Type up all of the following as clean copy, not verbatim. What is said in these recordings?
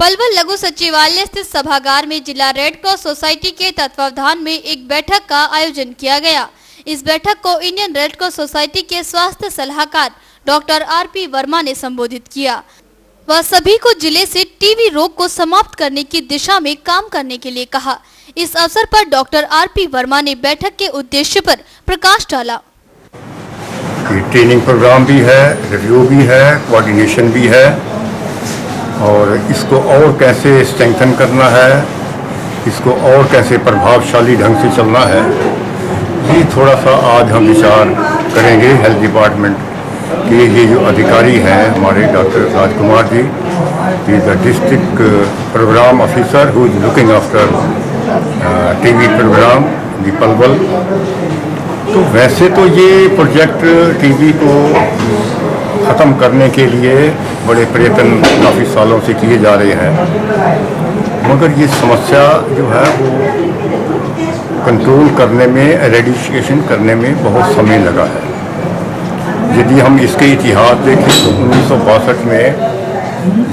पलवल लघु सचिवालय स्थित सभागार में जिला रेड क्रॉस सोसाइटी के तत्वावधान में एक बैठक का आयोजन किया गया। इस बैठक को इंडियन रेड क्रॉस सोसाइटी के स्वास्थ्य सलाहकार डॉक्टर आरपी वर्मा ने संबोधित किया। वह सभी को जिले से टीबी रोग को समाप्त करने की दिशा में काम करने के लिए कहा। इस अवसर पर डॉक्टर आरपी वर्मा ने बैठक के उद्देश्य पर प्रकाश डाला। ट्रेनिंग प्रोग्राम भी है, रिव्यू भी है, कोऑर्डिनेशन भी है और इसको और कैसे स्ट्रेंथन करना है, इसको और कैसे प्रभावशाली ढंग से चलना है, ये थोड़ा सा आज हम विचार करेंगे। हेल्थ डिपार्टमेंट के ये जो अधिकारी हैं हमारे doctor Rajkumar ji, the district programme officer who is looking after TB programme the Palwal. तो वैसे तो ये प्रोजेक्ट टीबी को ख़त्म करने के लिए बड़े प्रयत्न काफ़ी सालों से किए जा रहे हैं, मगर ये समस्या जो है वो कंट्रोल करने में, एरेडिकेशन करने में बहुत समय लगा है। यदि हम इसके इतिहास देखें तो 1962 में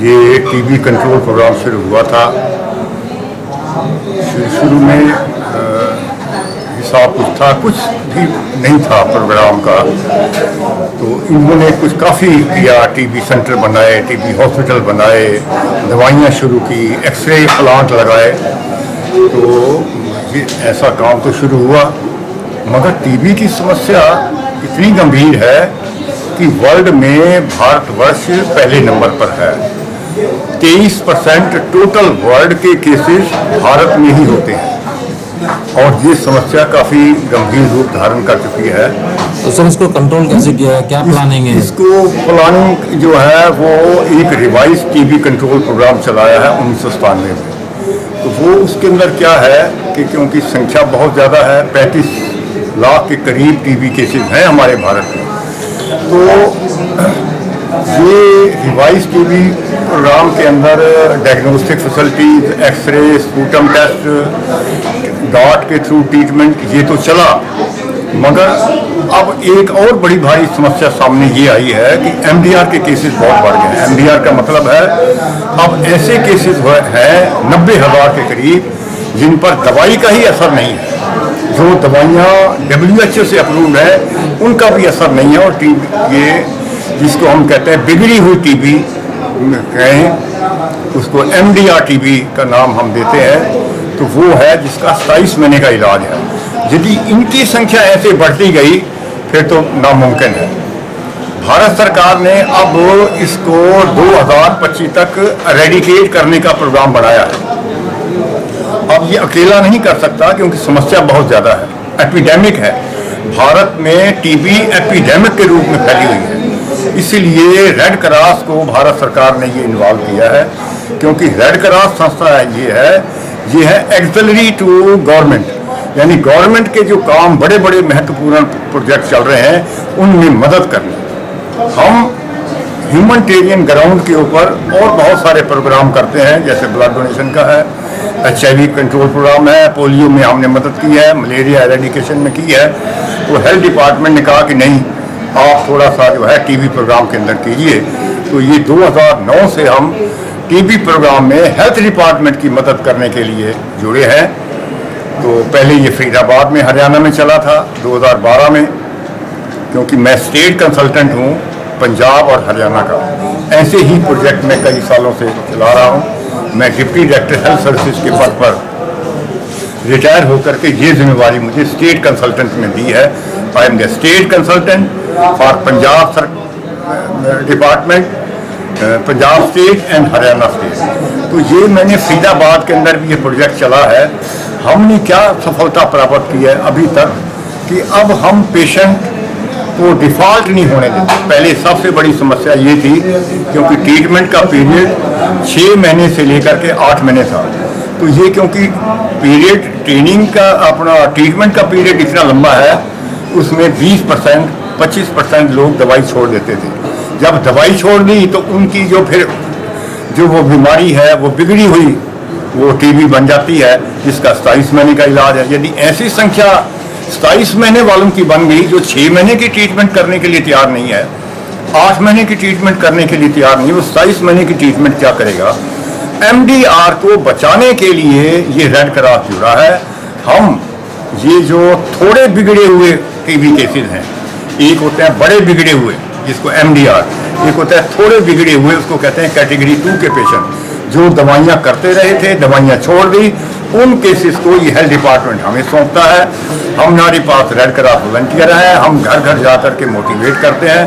ये टीबी कंट्रोल प्रोग्राम शुरू हुआ था। शुरू में हिसाब कुछ था, कुछ भी नहीं था प्रोग्राम का, तो इन्होंने कुछ काफ़ी किया। टीबी सेंटर बनाए, टीबी हॉस्पिटल बनाए, दवाइयाँ शुरू की, एक्सरे प्लांट लगाए, तो ये ऐसा काम तो शुरू हुआ। मगर टीबी की समस्या इतनी गंभीर है कि वर्ल्ड में भारतवर्ष पहले नंबर पर है। 23% टोटल वर्ल्ड के केसेस भारत में ही होते हैं और ये समस्या काफ़ी गंभीर रूप धारण कर चुकी है। तो सर इसको कंट्रोल कैसे किया है, क्या प्लानिंग है? इसको प्लानिंग जो है वो एक रिवाइज टीबी कंट्रोल प्रोग्राम चलाया है 1997 में। तो वो उसके अंदर क्या है कि क्योंकि संख्या बहुत ज़्यादा है, 35 लाख के करीब टीबी केसेस हैं हमारे भारत में, तो ये रिवाइज टीबी प्रोग्राम के अंदर diagnostic facilities, x-ray, sputum test, DOT के थ्रू ट्रीटमेंट ये तो चला, मगर अब एक और बड़ी भारी समस्या सामने ये आई है कि एमडीआर के केसेस बहुत बढ़ गए हैं। एमडीआर का मतलब है अब ऐसे केसेस हैं 90,000 के करीब जिन पर दवाई का ही असर नहीं है। जो दवाइयाँ WHO से अप्रूव्ड है उनका भी असर नहीं है, और ये जिसको हम कहते हैं बिगड़ी हुई टीबी कहें, उसको MDR टीबी का नाम हम देते हैं, तो वो है जिसका 27 महीने का इलाज है। यदि इनकी संख्या ऐसे बढ़ती गई फिर तो नामुमकिन है। भारत सरकार ने अब इसको 2025 तक एरेडिकेट करने का प्रोग्राम बनाया है। अब ये अकेला नहीं कर सकता क्योंकि समस्या बहुत ज़्यादा है, एपिडेमिक है। भारत में टीबी एपिडेमिक के रूप में फैली हुई है, इसीलिए रेड क्रॉस को भारत सरकार ने ये इन्वॉल्व किया है, क्योंकि रेड क्रॉस संस्था ये है एक्सिलरी टू गवर्नमेंट, यानी गवर्नमेंट के जो काम बड़े बड़े महत्वपूर्ण प्रोजेक्ट चल रहे हैं उनमें मदद करना। हम ह्यूमैनिटेरियन ग्राउंड के ऊपर और बहुत सारे प्रोग्राम करते हैं, जैसे ब्लड डोनेशन का है, HIV कंट्रोल प्रोग्राम है, पोलियो में हमने मदद की है, मलेरिया एरेडिकेशन में की है। तो हेल्थ डिपार्टमेंट ने कहा कि नहीं, आप थोड़ा सा जो है टीबी प्रोग्राम के अंदर कीजिए। तो ये 2009 से हम टीबी प्रोग्राम में हेल्थ डिपार्टमेंट की मदद करने के लिए जुड़े हैं। तो पहले ये फरीदाबाद में, हरियाणा में चला था 2012 में, क्योंकि मैं स्टेट कंसल्टेंट हूँ पंजाब और हरियाणा का। ऐसे ही प्रोजेक्ट मैं कई सालों से चला रहा हूँ। मैं डिप्टी डायरेक्टर हेल्थ सर्विसेज के पद पर रिटायर होकर के ये जिम्मेवारी मुझे स्टेट कंसल्टेंट में दी है। I am the state consultant for Punjab department, Punjab state and Haryana state. तो ये मैंने फरीदाबाद के अंदर भी ये प्रोजेक्ट चला है। हमने क्या सफलता प्राप्त की है अभी तक कि अब हम पेशेंट को डिफ़ॉल्ट नहीं होने देते। पहले सबसे बड़ी समस्या ये थी क्योंकि ट्रीटमेंट का पीरियड 6 महीने से लेकर के 8 महीने था। तो ये क्योंकि पीरियड ट्रेनिंग का, अपना ट्रीटमेंट का पीरियड इतना लंबा है, उसमें 20% 25% लोग दवाई छोड़ देते थे। जब दवाई छोड़ दी तो उनकी जो वो बीमारी है वो बिगड़ी हुई, वो टीबी बन जाती है, जिसका 27 महीने का इलाज है। यदि ऐसी संख्या 27 महीने वालों की बन गई जो 6 महीने की ट्रीटमेंट करने के लिए तैयार नहीं है, 8 महीने की ट्रीटमेंट करने के लिए तैयार नहीं है, वो 27 महीने की ट्रीटमेंट क्या करेगा? MDR को बचाने के लिए ये रेड क्रॉस जुड़ा है। हम ये जो थोड़े बिगड़े हुए टीबी केसेस हैं, एक होते हैं बड़े बिगड़े हुए जिसको MDR, एक होता है थोड़े बिगड़े हुए उसको कहते हैं कैटेगरी 2 के पेशेंट, जो दवाइयाँ करते रहे थे, दवाइयाँ छोड़ दी, उन केसेस को ये हेल्थ डिपार्टमेंट हमें सौंपता है। हमारे पास रेड क्रॉस वॉलंटियर हैं, हम घर घर जा कर के मोटिवेट करते हैं,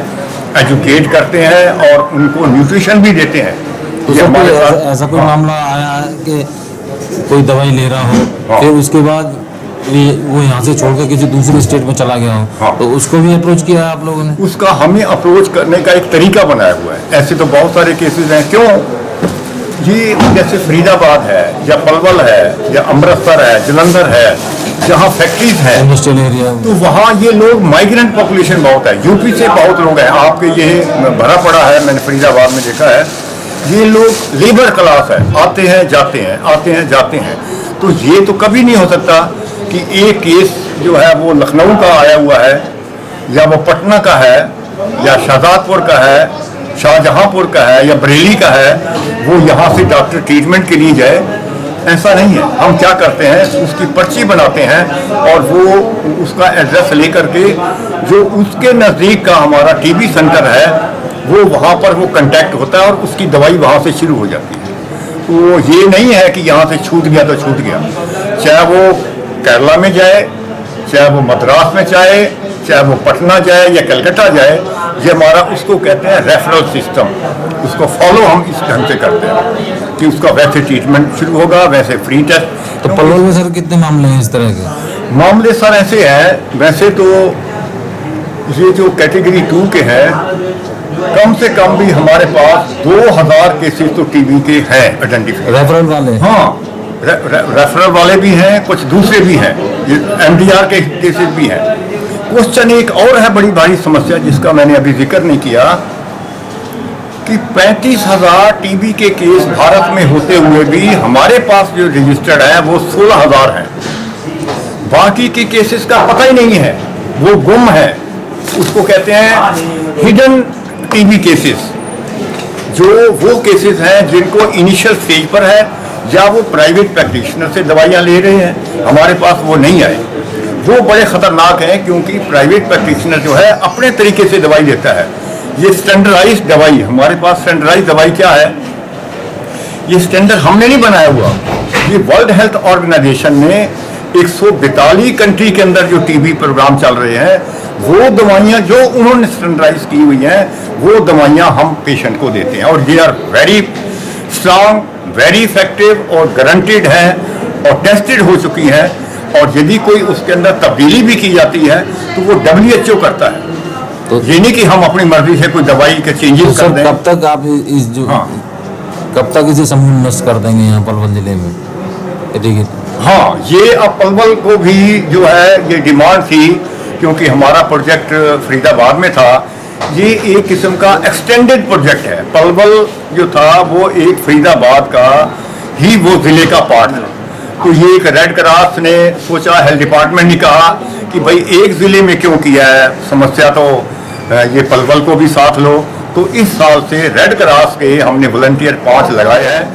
एजुकेट करते हैं और उनको न्यूट्रिशन भी देते हैं। तो ये सर हमारे कोई साथ ऐसा कोई मामला आया है कि कोई दवाई ले रहा हो, हाँ। फिर उसके बाद वो यहाँ से छोड़कर किसी दूसरे स्टेट में चला गया हो, हाँ। तो उसको भी अप्रोच किया है आप लोगों ने? उसका हमें अप्रोच करने का एक तरीका बनाया हुआ है। ऐसे तो बहुत सारे केसेस हैं, क्यों ये जैसे फरीदाबाद है या पलवल है या अमृतसर है, जलंधर है, जहाँ फैक्ट्रीज हैं, इंडस्ट्रियल एरिया। तो वहाँ ये लोग माइग्रेंट पॉपुलेशन बहुत है। यूपी से बहुत लोग हैं, आपके ये भरा पड़ा है, मैंने फरीदाबाद में देखा है। ये लोग लेबर क्लास है, आते हैं जाते हैं, आते हैं जाते हैं। तो ये तो कभी नहीं हो सकता कि एक केस जो है वो लखनऊ का आया हुआ है या वो पटना का है या शाहजहाँपुर का है, शाहजहाँपुर का है या बरेली का है, वो यहाँ से डॉक्टर ट्रीटमेंट के लिए जाए। ऐसा नहीं है। हम क्या करते हैं, उसकी पर्ची बनाते हैं और वो उसका एड्रेस लेकर के जो उसके नज़दीक का हमारा टीबी सेंटर है वो वहाँ पर वो कांटेक्ट होता है और उसकी दवाई वहाँ से शुरू हो जाती है। तो ये नहीं है कि यहाँ से छूट गया तो छूट गया। चाहे वो केरला में जाए, चाहे वो मद्रास में जाए, चाहे वो पटना जाए या कलकत्ता जाए, ये हमारा उसको कहते हैं रेफरल सिस्टम। उसको फॉलो हम इस ढंग से करते हैं कि उसका वैसे ट्रीटमेंट शुरू होगा, वैसे फ्री टेस्ट। तो पलवल में सर कितने मामले हैं इस तरह के? मामले सर ऐसे हैं, वैसे तो ये जो कैटेगरी 2 के हैं, कम से कम भी हमारे पास 2000 केसेस तो टीबी के हैं आइडेंटिफाई। रेफरल वाले? हाँ, रेफरल वाले भी हैं, कुछ दूसरे भी हैं, ये MDR के केसेस भी हैं। क्वेश्चन एक और है, बड़ी भारी समस्या जिसका मैंने अभी जिक्र नहीं किया, कि 35,000 टीबी के केस भारत में होते हुए भी हमारे पास जो रजिस्टर्ड है वो 16,000 हैं। बाकी के केसेस का पता ही नहीं है, वो गुम है। उसको कहते हैं हिडन टीबी केसेस, जो वो केसेस हैं जिनको इनिशियल स्टेज पर है या वो प्राइवेट प्रैक्टिशनर से दवाइयाँ ले रहे हैं, हमारे पास वो नहीं आए। वो बड़े ख़तरनाक हैं क्योंकि प्राइवेट प्रैक्टिशनर जो है अपने तरीके से दवाई देता है। ये स्टैंडर्डाइज्ड दवाई, हमारे पास स्टैंडर्डाइज्ड दवाई क्या है, ये स्टैंडर्ड हमने नहीं बनाया हुआ। ये वर्ल्ड हेल्थ ऑर्गेनाइजेशन ने 142 कंट्री के अंदर जो टीबी प्रोग्राम चल रहे हैं, वो दवाइयाँ जो उन्होंने स्टैंडर्डाइज की हुई हैं, वो दवाइयाँ हम पेशेंट को देते हैं और ये are very strong, very effective और गारंटेड है और टेस्टेड हो चुकी है। और यदि कोई उसके अंदर तब्दीली भी की जाती है तो वो WHO करता है। तो ये नहीं कि हम अपनी मर्जी से कोई दवाई के चेंजेस तो कर सर दें। कब तक आप इस जो हाँ। कब तक इसे समूह नष्ट कर देंगे यहाँ पलवल जिले में? ठीक है। हाँ, ये अब पलवल को भी जो है ये डिमांड थी, क्योंकि हमारा प्रोजेक्ट फरीदाबाद में था। ये एक किस्म का एक्सटेंडेड प्रोजेक्ट है। पलवल जो था वो एक फरीदाबाद का ही वो जिले का पार्ट था। तो ये एक रेड क्रॉस ने सोचा, हेल्थ डिपार्टमेंट ने कहा कि भाई एक ज़िले में क्यों किया है, समस्या तो ये पलवल को भी साथ लो। तो इस साल से रेड क्रॉस के हमने वॉलंटियर 5 लगाए हैं।